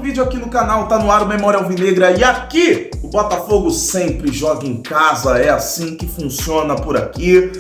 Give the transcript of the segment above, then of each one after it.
vídeo aqui no canal, tá no ar o Memória Alvinegra e aqui o Botafogo sempre joga em casa, é assim que funciona por aqui.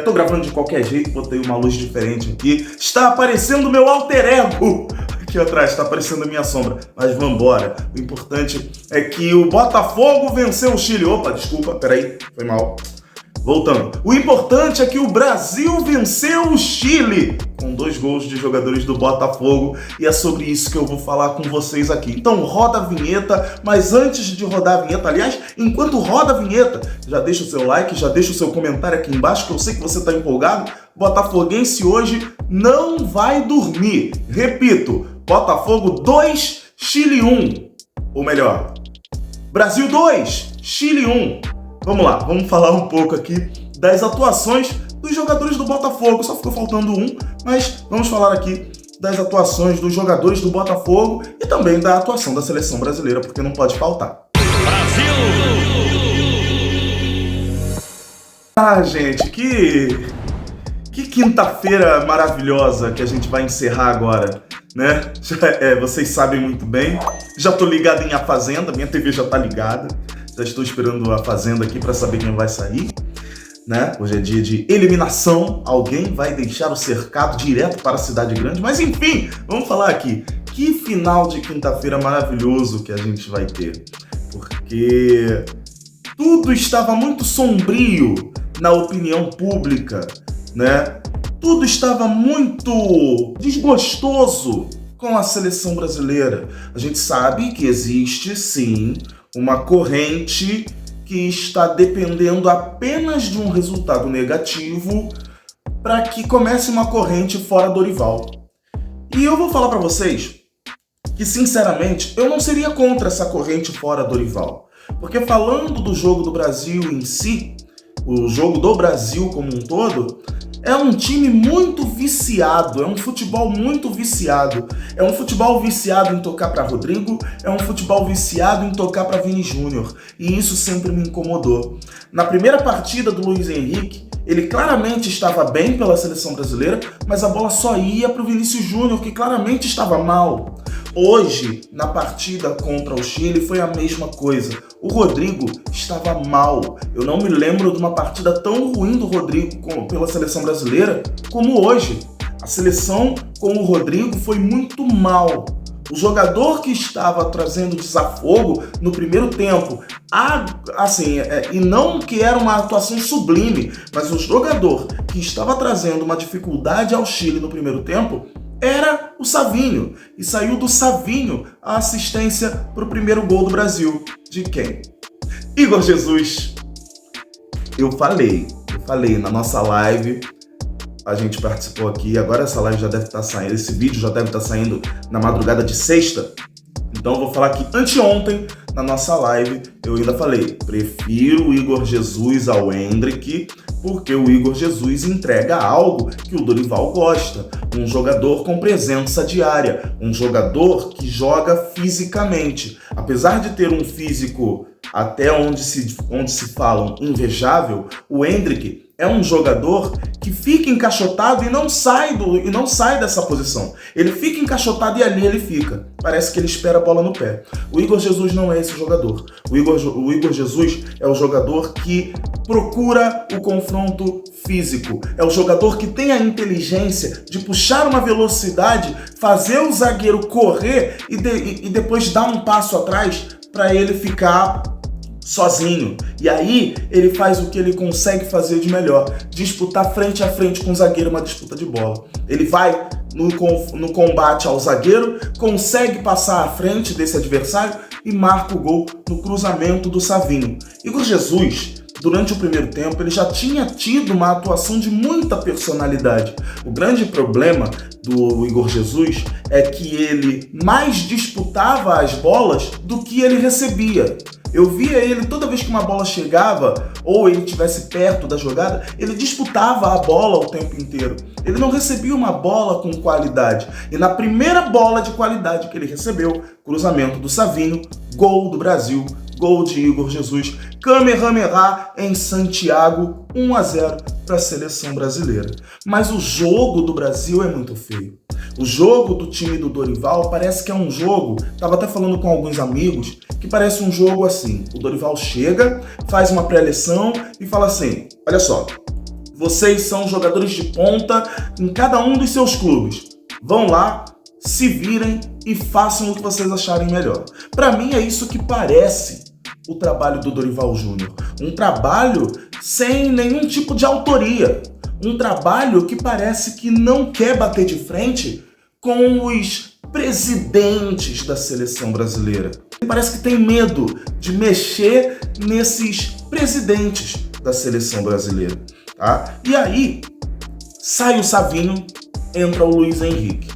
Tô gravando de qualquer jeito, botei uma luz diferente aqui. Está aparecendo o meu alter ego aqui atrás, está aparecendo a minha sombra, mas vambora. O importante é que o Botafogo venceu o Chile. Opa, desculpa, peraí, foi mal. Voltando. O importante é que o Brasil venceu o Chile com 2 gols de jogadores do Botafogo e é sobre isso que eu vou falar com vocês aqui. Então roda a vinheta, mas antes de rodar a vinheta, aliás, enquanto roda a vinheta, já deixa o seu like, já deixa o seu comentário aqui embaixo que eu sei que você está empolgado. Botafoguense hoje não vai dormir. Repito, Botafogo 2, Chile 1. Ou melhor, Brasil 2, Chile 1. Vamos lá, vamos falar um pouco aqui das atuações dos jogadores do Botafogo. Só ficou faltando um, mas vamos falar aqui das atuações dos jogadores do Botafogo e também da atuação da seleção brasileira, porque não pode faltar. Brasil! Ah, gente, que quinta-feira maravilhosa que a gente vai encerrar agora, né? Vocês sabem muito bem. Já tô ligado em A Fazenda, minha TV já tá ligada. Já estou esperando A Fazenda aqui para saber quem vai sair, né? Hoje é dia de eliminação. Alguém vai deixar o cercado direto para a cidade grande. Mas enfim, vamos falar aqui. Que final de quinta-feira maravilhoso que a gente vai ter. Porque tudo estava muito sombrio na opinião pública, né? Tudo estava muito desgostoso com a seleção brasileira. A gente sabe que existe, sim, uma corrente que está dependendo apenas de um resultado negativo para que comece uma corrente fora Dorival. E eu vou falar para vocês que, sinceramente, eu não seria contra essa corrente fora Dorival. Porque falando do jogo do Brasil em si, o jogo do Brasil como um todo, é um time muito viciado, é um futebol muito viciado. É um futebol viciado em tocar para Rodrigo, é um futebol viciado em tocar para Vini Júnior. E isso sempre me incomodou. Na primeira partida do Luiz Henrique, ele claramente estava bem pela seleção brasileira, mas a bola só ia para o Vinícius Júnior, que claramente estava mal. Hoje, na partida contra o Chile, foi a mesma coisa. O Rodrigo estava mal. Eu não me lembro de uma partida tão ruim do Rodrigo pela seleção brasileira como hoje. A seleção com o Rodrigo foi muito mal. O jogador que estava trazendo desafogo no primeiro tempo, e não que era uma atuação sublime, mas o jogador que estava trazendo uma dificuldade ao Chile no primeiro tempo era o Savinho, e saiu do Savinho a assistência para o primeiro gol do Brasil. De quem? Igor Jesus. Eu falei na nossa live, a gente participou aqui, agora essa live já deve estar saindo, esse vídeo já deve estar saindo na madrugada de sexta. Então eu vou falar que anteontem, na nossa live, eu ainda falei, prefiro o Igor Jesus ao Endrick, porque o Igor Jesus entrega algo que o Dorival gosta. Um jogador com presença diária, um jogador que joga fisicamente. Apesar de ter um físico até onde se falam invejável, o Endrick é um jogador que fica encaixotado e não sai dessa posição. Ele fica encaixotado e ali ele fica. Parece que ele espera a bola no pé. O Igor Jesus não é esse jogador. O Igor Jesus é o jogador que procura o confronto físico. É o jogador que tem a inteligência de puxar uma velocidade, fazer o zagueiro correr e depois dar um passo atrás para ele ficar sozinho. E aí ele faz o que ele consegue fazer de melhor, disputar frente a frente com o zagueiro uma disputa de bola. Ele vai no combate ao zagueiro, consegue passar à frente desse adversário e marca o gol no cruzamento do Savinho. Igor Jesus, durante o primeiro tempo, ele já tinha tido uma atuação de muita personalidade. O grande problema do Igor Jesus é que ele mais disputava as bolas do que ele recebia. Eu via ele, toda vez que uma bola chegava, ou ele estivesse perto da jogada, ele disputava a bola o tempo inteiro. Ele não recebia uma bola com qualidade. E na primeira bola de qualidade que ele recebeu, cruzamento do Savinho, gol do Brasil, gol de Igor Jesus, Kamehameha em Santiago, 1-0 para a seleção brasileira. Mas o jogo do Brasil é muito feio. O jogo do time do Dorival parece que é um jogo, estava até falando com alguns amigos, que parece um jogo assim, o Dorival chega, faz uma pré-eleção e fala assim, olha só, vocês são jogadores de ponta em cada um dos seus clubes, vão lá, se virem e façam o que vocês acharem melhor. Para mim é isso que parece o trabalho do Dorival Júnior, um trabalho sem nenhum tipo de autoria, um trabalho que parece que não quer bater de frente com os presidentes da seleção brasileira. Parece que tem medo de mexer nesses presidentes da seleção brasileira, tá? E aí, sai o Savinho, entra o Luiz Henrique.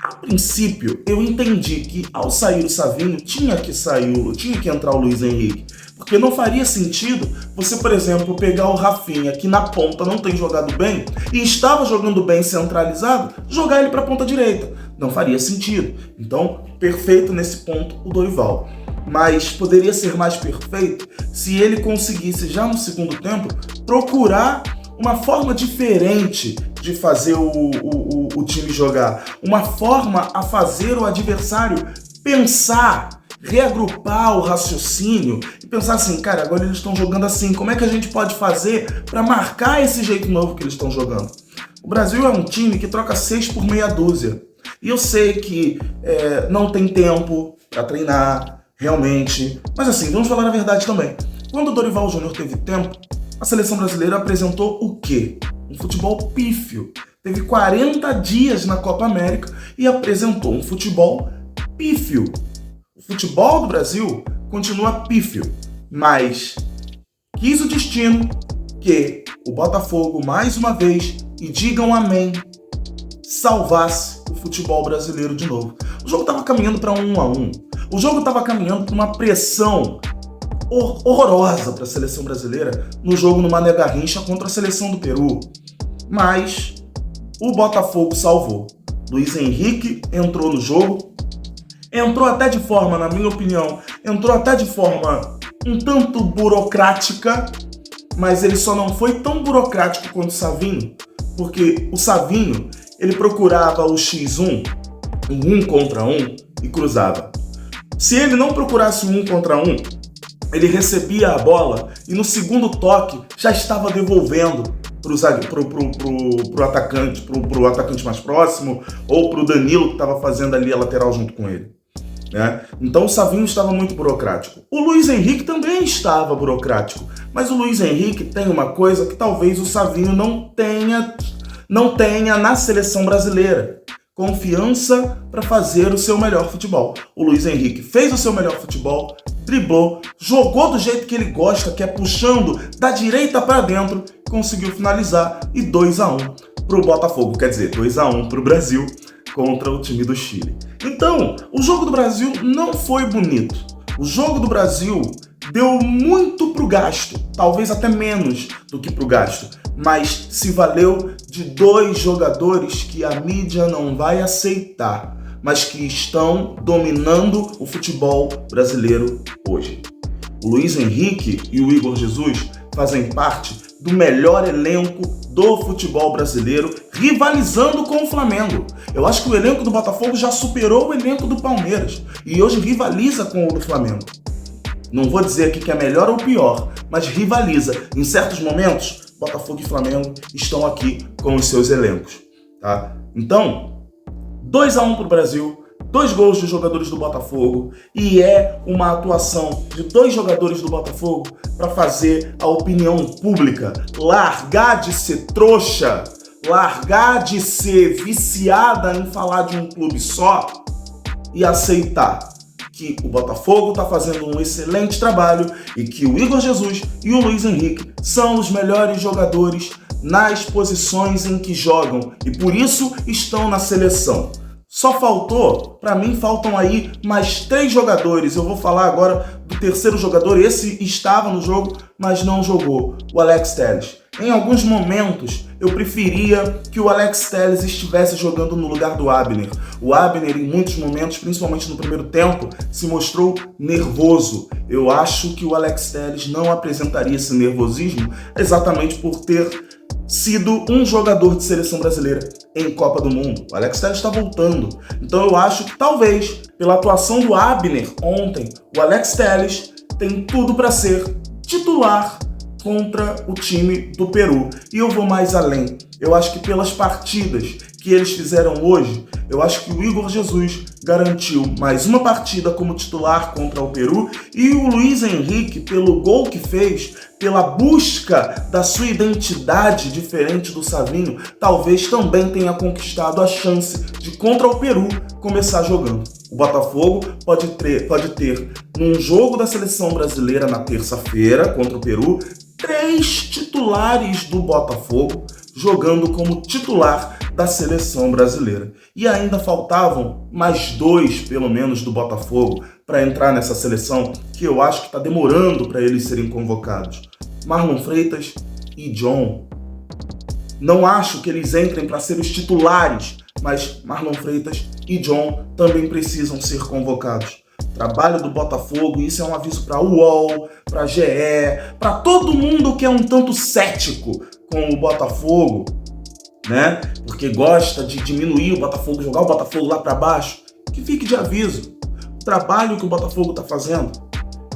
A princípio, eu entendi que ao sair o Savinho, tinha que entrar o Luiz Henrique. Porque não faria sentido você, por exemplo, pegar o Rafinha, que na ponta não tem jogado bem, e estava jogando bem centralizado, jogar ele para a ponta direita. Não faria sentido. Então, perfeito nesse ponto o Dorival. Mas poderia ser mais perfeito se ele conseguisse, já no segundo tempo, procurar uma forma diferente de fazer o time jogar. Uma forma a fazer o adversário pensar, reagrupar o raciocínio e pensar assim, cara, agora eles estão jogando assim, como é que a gente pode fazer para marcar esse jeito novo que eles estão jogando? O Brasil é um time que troca 6 por meia dúzia. E eu sei que não tem tempo para treinar, realmente. Mas assim, vamos falar a verdade também. Quando o Dorival Júnior teve tempo, a seleção brasileira apresentou o quê? Um futebol pífio. Teve 40 dias na Copa América e apresentou um futebol pífio. O futebol do Brasil continua pífio, mas quis o destino que o Botafogo, mais uma vez, e digam amém, salvasse o futebol brasileiro de novo. O jogo estava caminhando para 1-1. O jogo estava caminhando para uma pressão horrorosa para a seleção brasileira no jogo no Mané Garrincha contra a seleção do Peru. Mas o Botafogo salvou. Luiz Henrique entrou no jogo, entrou até de forma, na minha opinião, um tanto burocrática, mas ele só não foi tão burocrático quanto o Savinho, porque o Savinho, ele procurava o X1, o 1 contra 1, e cruzava. Se ele não procurasse o 1 contra 1, ele recebia a bola e no segundo toque já estava devolvendo pro atacante mais próximo ou pro Danilo que estava fazendo ali a lateral junto com ele. Né? Então o Savinho estava muito burocrático. O Luiz Henrique também estava burocrático, mas o Luiz Henrique tem uma coisa que talvez o Savinho não tenha na seleção brasileira: confiança para fazer o seu melhor futebol. O Luiz Henrique fez o seu melhor futebol, driblou, jogou do jeito que ele gosta, que é puxando da direita para dentro, conseguiu finalizar e 2-1 pro Botafogo, quer dizer, 2-1 pro Brasil contra o time do Chile. Então, o jogo do Brasil não foi bonito. O jogo do Brasil deu muito pro gasto, talvez até menos do que pro gasto, mas se valeu de 2 jogadores que a mídia não vai aceitar, mas que estão dominando o futebol brasileiro hoje. O Luiz Henrique e o Igor Jesus fazem parte do melhor elenco do futebol brasileiro, rivalizando com o Flamengo. Eu acho que o elenco do Botafogo já superou o elenco do Palmeiras e hoje rivaliza com o do Flamengo. Não vou dizer aqui que é melhor ou pior, mas rivaliza. Em certos momentos, Botafogo e Flamengo estão aqui com os seus elencos. Tá? Então, 2-1 para o Brasil, 2 gols de jogadores do Botafogo, e é uma atuação de 2 jogadores do Botafogo para fazer a opinião pública largar de ser trouxa, largar de ser viciada em falar de um clube só e aceitar que o Botafogo está fazendo um excelente trabalho e que o Igor Jesus e o Luiz Henrique são os melhores jogadores nas posições em que jogam e por isso estão na seleção. Só para mim faltam aí mais 3 jogadores. Eu vou falar agora do terceiro jogador. Esse estava no jogo, mas não jogou, o Alex Telles. Em alguns momentos, eu preferia que o Alex Telles estivesse jogando no lugar do Abner. O Abner, em muitos momentos, principalmente no primeiro tempo, se mostrou nervoso. Eu acho que o Alex Telles não apresentaria esse nervosismo exatamente por ter sido um jogador de seleção brasileira em Copa do Mundo. O Alex Telles está voltando. Então eu acho que talvez, pela atuação do Abner ontem, o Alex Telles tem tudo para ser titular contra o time do Peru. E eu vou mais além. Eu acho que pelas partidas que eles fizeram hoje, eu acho que o Igor Jesus garantiu mais uma partida como titular contra o Peru e o Luiz Henrique, pelo gol que fez, pela busca da sua identidade diferente do Savinho, talvez também tenha conquistado a chance de, contra o Peru, começar jogando. O Botafogo pode ter num jogo da seleção brasileira na terça-feira contra o Peru, 3 titulares do Botafogo jogando como titular da seleção brasileira. E ainda faltavam mais 2, pelo menos, do Botafogo para entrar nessa seleção, que eu acho que está demorando para eles serem convocados. Marlon Freitas e John. Não acho que eles entrem para ser os titulares, mas Marlon Freitas e John também precisam ser convocados. Trabalho do Botafogo, isso é um aviso para o UOL, para a GE, para todo mundo que é um tanto cético com o Botafogo, né? Porque gosta de diminuir o Botafogo, jogar o Botafogo lá para baixo, que fique de aviso. O trabalho que o Botafogo está fazendo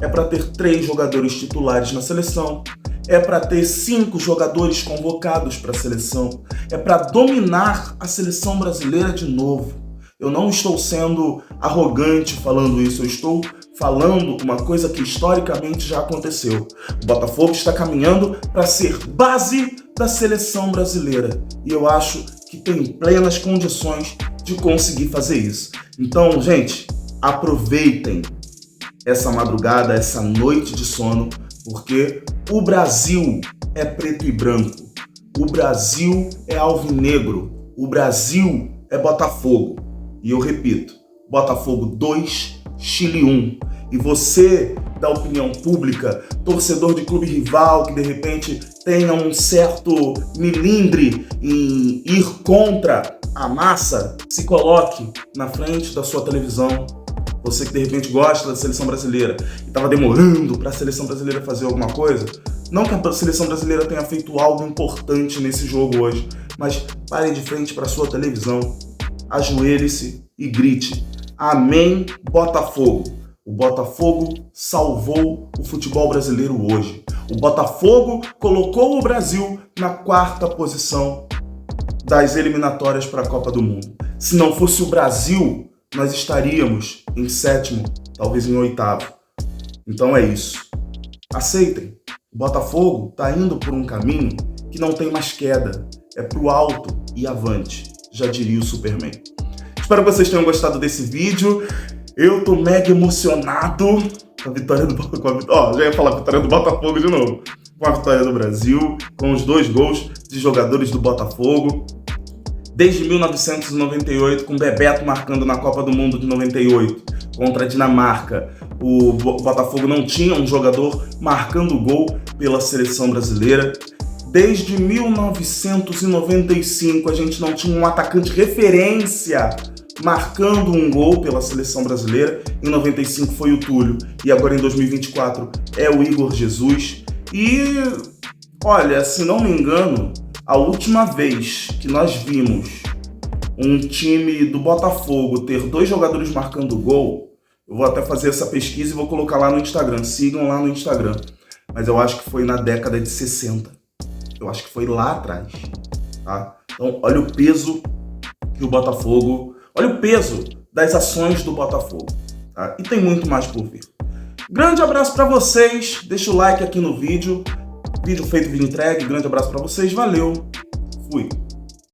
é para ter 3 jogadores titulares na seleção, é para ter 5 jogadores convocados para a seleção, é para dominar a seleção brasileira de novo. Eu não estou sendo arrogante falando isso, eu estou falando uma coisa que historicamente já aconteceu. O Botafogo está caminhando para ser base da seleção brasileira e eu acho que tem plenas condições de conseguir fazer isso. Então, gente, aproveitem essa madrugada, essa noite de sono, porque o Brasil é preto e branco, o Brasil é alvinegro, o Brasil é Botafogo. E eu repito, Botafogo 2, Chile 1. E você, da opinião pública, torcedor de clube rival, que de repente tenha um certo milindre em ir contra a massa, se coloque na frente da sua televisão. Você que de repente gosta da seleção brasileira e estava demorando para a seleção brasileira fazer alguma coisa, não que a seleção brasileira tenha feito algo importante nesse jogo hoje, mas pare de frente para a sua televisão, ajoelhe-se e grite: Amém, Botafogo! O Botafogo salvou o futebol brasileiro hoje. O Botafogo colocou o Brasil na 4ª posição das eliminatórias para a Copa do Mundo. Se não fosse o Brasil, nós estaríamos em 7º, talvez em 8º. Então é isso. Aceitem. O Botafogo está indo por um caminho que não tem mais queda. É pro alto e avante, já diria o Superman. Espero que vocês tenham gostado desse vídeo. Eu tô mega emocionado com a vitória do Botafogo. Já ia falar vitória do Botafogo de novo. Com a vitória do Brasil, com os 2 gols de jogadores do Botafogo. Desde 1998, com Bebeto marcando na Copa do Mundo de 98 contra a Dinamarca, o Botafogo não tinha um jogador marcando gol pela seleção brasileira. Desde 1995, a gente não tinha um atacante referência marcando um gol pela seleção brasileira. Em 95 foi o Túlio e agora em 2024 é o Igor Jesus. E, olha, se não me engano, a última vez que nós vimos um time do Botafogo ter 2 jogadores marcando gol, eu vou até fazer essa pesquisa e vou colocar lá no Instagram, sigam lá no Instagram, mas eu acho que foi na década de 60. Eu acho que foi lá atrás, tá? Então, olha o peso que o Botafogo... Olha o peso das ações do Botafogo, tá? E tem muito mais por vir. Grande abraço para vocês. Deixa o like aqui no vídeo. Vídeo feito, vídeo entregue. Grande abraço para vocês. Valeu. Fui.